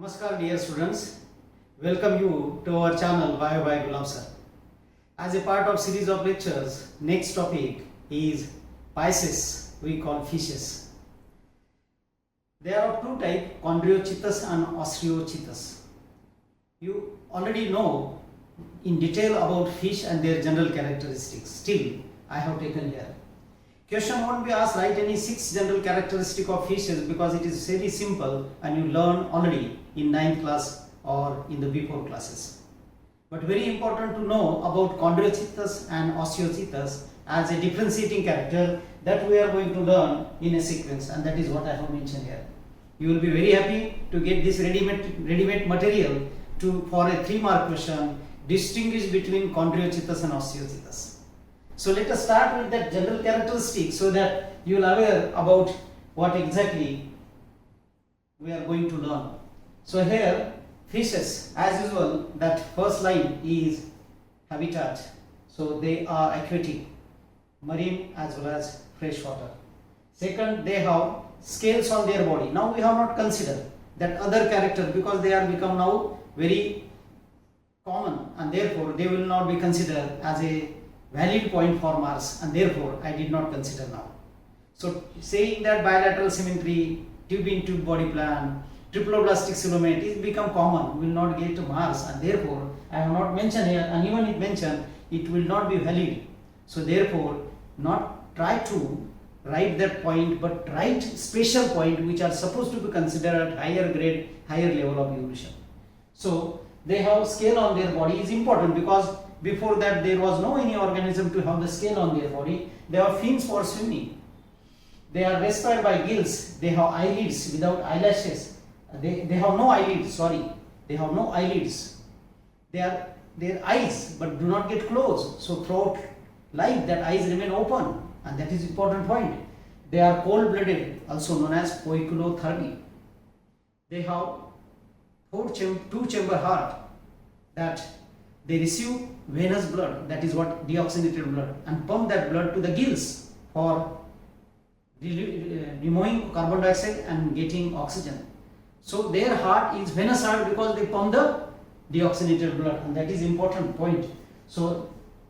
Namaskar dear students, welcome you to our channel Bio by Gulab Sir. As a part of series of lectures, next topic is Pisces, we call fishes. There are two types, Chondrichthyes and Osteichthyes. You already know in detail about fish and their general characteristics. Still, I have taken here. Question won't be asked, write any 6 general characteristics of fishes because it is very simple and you learn already in 9th class or in the before classes. But very important to know about Chondrichthyes and Osteichthyes as a differentiating character that we are going to learn in a sequence, and that is what I have mentioned here. You will be very happy to get this ready-made material for a 3-mark question, distinguish between Chondrichthyes and Osteichthyes. So let us start with that general characteristic so that you will aware about what exactly we are going to learn. So here fishes, as usual, that first line is habitat. So they are aquatic, marine as well as freshwater. Second, they have scales on their body. Now we have not considered that other character because they are become now very common and therefore they will not be considered as a valid point for marks, and therefore I did not consider now. So saying that bilateral symmetry, tube-in-tube body plan, triploblastic coelomate is become common, will not get marks, and therefore I have not mentioned here, and even if mentioned it will not be valid. So therefore not try to write that point but write special point which are supposed to be considered at higher grade, higher level of evolution. So they have scale on their body is important because before that there was no any organism to have the scale on their body. They have fins for swimming. They are respired by gills. They have eyelids without eyelashes. They have no eyelids, sorry. They have no eyelids. Their eyes but do not get closed. So throughout life that eyes remain open, and that is important point. They are cold-blooded, also known as poikilothermy. They have 2-chamber heart that they receive venous blood, that is what deoxygenated blood, and pump that blood to the gills for removing carbon dioxide and getting oxygen. So their heart is venous heart because they pump the deoxygenated blood, and that is important point. So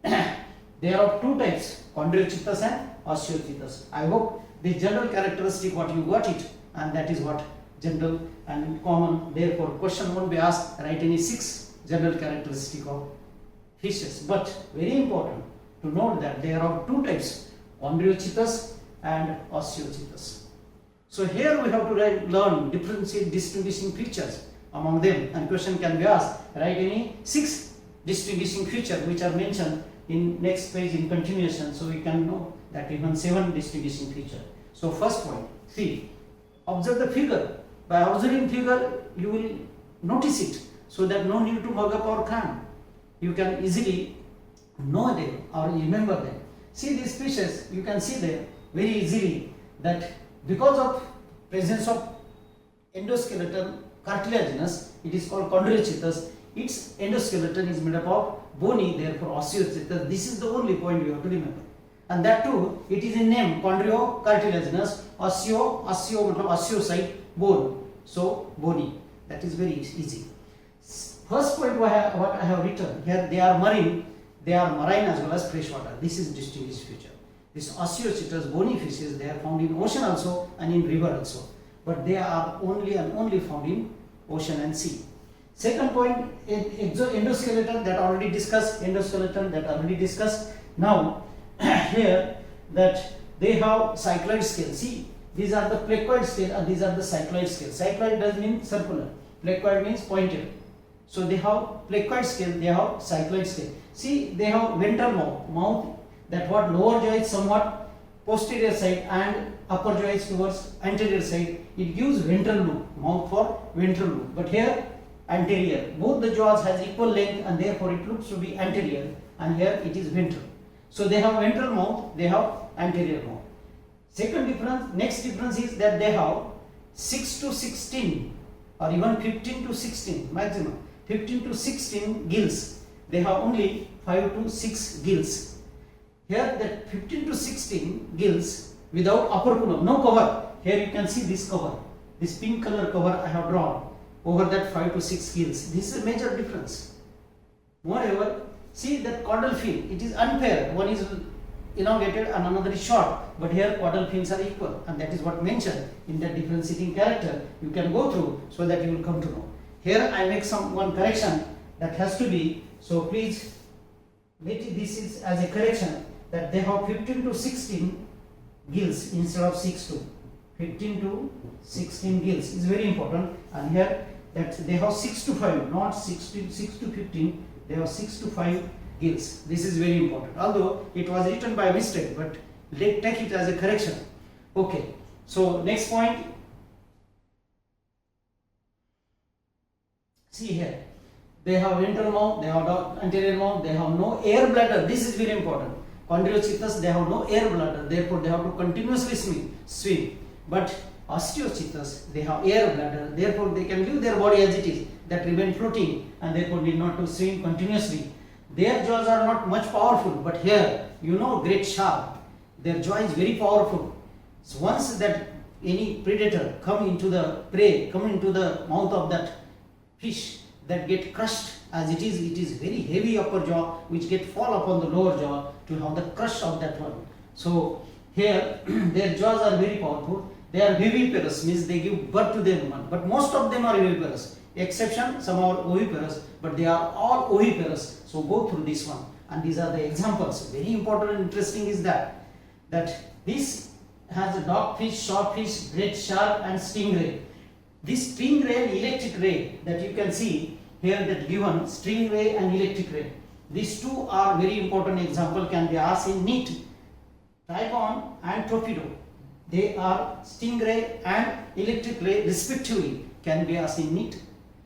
there are two types, Chondrichthyes and Osteichthyes. I hope the general characteristic what you got it, and that is what general and common. Therefore question won't be asked, write any 6 general characteristic of fishes, but very important to note that there are two types, Chondrichthyes and Osteichthyes. So here we have to learn differentiate distinguishing features among them, and question can be asked, write any 6 distinguishing features which are mentioned in next page in continuation, so we can know that even 7 distinguishing features. So first point, see, observe the figure. By observing figure you will notice it, so that no need to mug up or cram. You can easily know them or remember them. See these fishes, you can see them very easily that because of presence of endoskeleton cartilaginous, it is called Chondrichthyes. Its endoskeleton is made up of bony, therefore Osteichthyes. This is the only point you have to remember. And that too, it is a name, chondriocartilaginous, osteocyte, bone. So bony. That is very easy. First point what I have written here, they are marine as well as freshwater. This is distinguished feature. This Osteichthyes, bony fishes, they are found in ocean also and in river also, but they are only and only found in ocean and sea. Second point, endoskeleton that already discussed. Now here that they have cycloid scale. See, these are the placoid scale and these are the cycloid scale. Cycloid does mean circular, placoid means pointed. So they have placoid scale, they have cycloid scale. See, they have ventral mouth, that what lower jaw is somewhat posterior side and upper jaw is towards anterior side. It gives ventral loop, mouth for ventral loop. But here anterior. Both the jaws has equal length and therefore it looks to be anterior, and here it is ventral. So they have ventral mouth, they have anterior mouth. Second difference, next difference is that they have 6 to 16 or even 15 to 16 maximum. 15 to 16 gills. They have only 5 to 6 gills. Here that 15 to 16 gills without upper column, no cover. Here you can see this cover, this pink color cover I have drawn. over that 5 to 6 gills. This is a major difference. Moreover, see that caudal fin, it is unpaired. One is elongated and another is short, but here caudal fins are equal, and that is what mentioned in that differentiating character. You can go through so that you will come to know. Here I make one correction that has to be, so please this is as a correction, that they have 15 to 16 gills instead of 6 to 15 to 16 gills is very important. And here that they have 6 to 5, not 6 to 15, they have 6 to 5 gills. This is very important, although it was written by mistake, but take it as a correction. Okay, so next point, see here, they have ventral mouth, they have anterior mouth, they have no air bladder. This is very important. Chondrichthyes, they have no air bladder, therefore they have to continuously swim. But Osteichthyes, they have air bladder, therefore they can leave their body as it is, that remain floating, and therefore need not to swim continuously. Their jaws are not much powerful, but here, you know, great shark, their jaw is very powerful. So once that any predator come into the prey, come into the mouth of that fish, that get crushed as it is very heavy upper jaw which get fall upon the lower jaw to have the crush of that one. So here their jaws are very powerful. They are viviparous, means they give birth to their human, but most of them are viviparous. Exception, some are oviparous, but they are all oviparous. So go through this one, and these are the examples. Very important and interesting is that this has a dogfish, swordfish, great shark, and stingray. This stingray and electric ray that you can see here, that given stingray and electric ray. These two are very important example, can be asked in NEET. Typhon and torpedo, they are stingray and electric ray respectively, can be asked in NEET.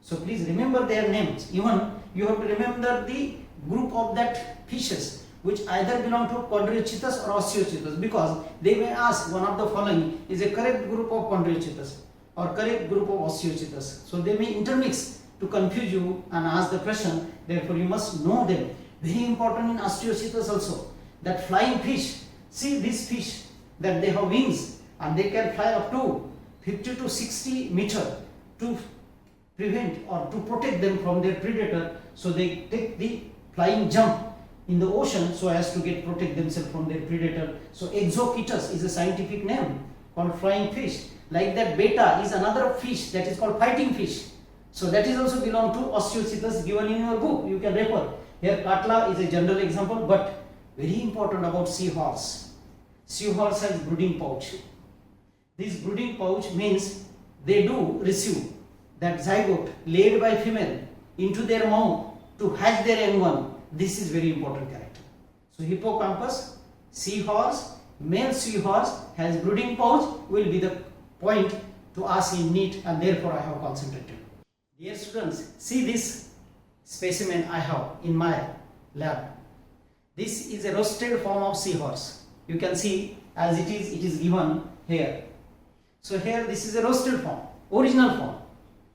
So please remember their names. Even you have to remember the group of that fishes which either belong to Chondrichthyes or Osteichthyes, because they may ask one of the following is a correct group of Chondrichthyes or correct group of Osteichthyes. So they may intermix to confuse you and ask the question, therefore you must know them. Very important in Osteichthyes also, that flying fish, see this fish, that they have wings and they can fly up to 50 to 60 meter to prevent or to protect them from their predator. So they take the flying jump in the ocean so as to protect themselves from their predator. So Exochetus is a scientific name called flying fish. Like that, beta is another fish that is called fighting fish. So that is also belong to Osteichthyes, given in your book. You can refer. Here Cartilaginous is a general example, but very important about seahorse. Seahorse has brooding pouch. This brooding pouch means they do receive that zygote laid by female into their mouth to hatch their young one. This is very important character. So hippocampus, seahorse, male seahorse has brooding pouch will be the point to ask in NEET, and therefore I have concentrated. Dear students, see this specimen I have in my lab. This is a roasted form of seahorse. You can see as it is given here. So here this is a roasted form, original form.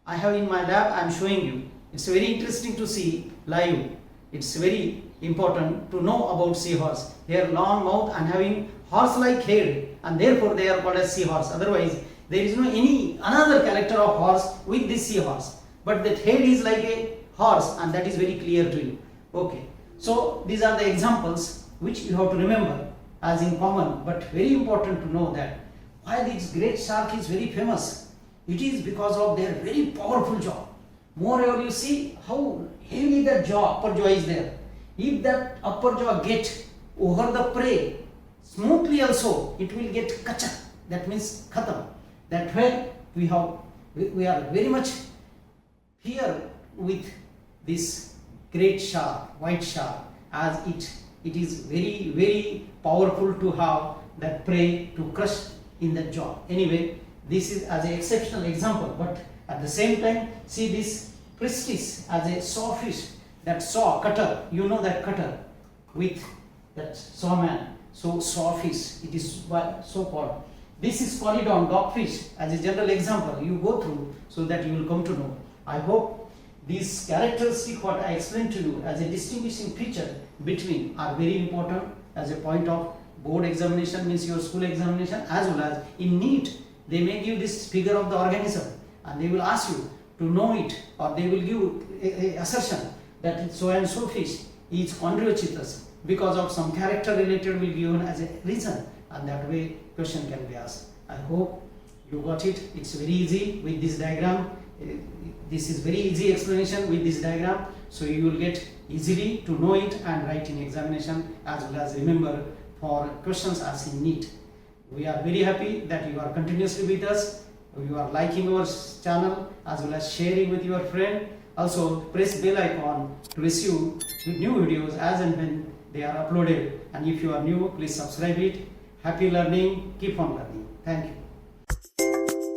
I have in my lab, I am showing you. It's very interesting to see live. It's very important to know about seahorse. Here long mouth and having horse-like head, and therefore they are called as seahorse. Otherwise there is no any another character of horse with this seahorse. But that head is like a horse, and that is very clear to you. Okay. So these are the examples which you have to remember as in common, but very important to know that why this great shark is very famous. It is because of their very powerful jaw. Moreover, you see how heavy the jaw, upper jaw is there. If that upper jaw get over the prey smoothly also, it will get kacha. That means khatam. That when we are very much fear with this great shark, white shark, as it is very, very powerful to have that prey to crush in the jaw. Anyway, this is as an exceptional example, but at the same time, see this pristis as a sawfish, that saw cutter, you know that cutter with that sawman. So sawfish, it is so called. This is Colidon, dogfish, as a general example. You go through so that you will come to know. I hope these characteristics what I explained to you as a distinguishing feature between are very important as a point of board examination, means your school examination, as well as in NEET. They may give this figure of the organism and they will ask you to know it, or they will give a assertion that so and so fish is chondrichthyes because of some character related will be given as a reason, and that way question can be asked. I hope you got it. It's very easy with this diagram. This is very easy explanation with this diagram, so you will get easily to know it and write in examination as well as remember for questions asked in NEET. We are very happy that you are continuously with us. You are liking our channel as well as sharing with your friend. Also press bell icon to receive new videos as and when they are uploaded. And if you are new, please subscribe it. Happy learning. Keep on learning. Thank you.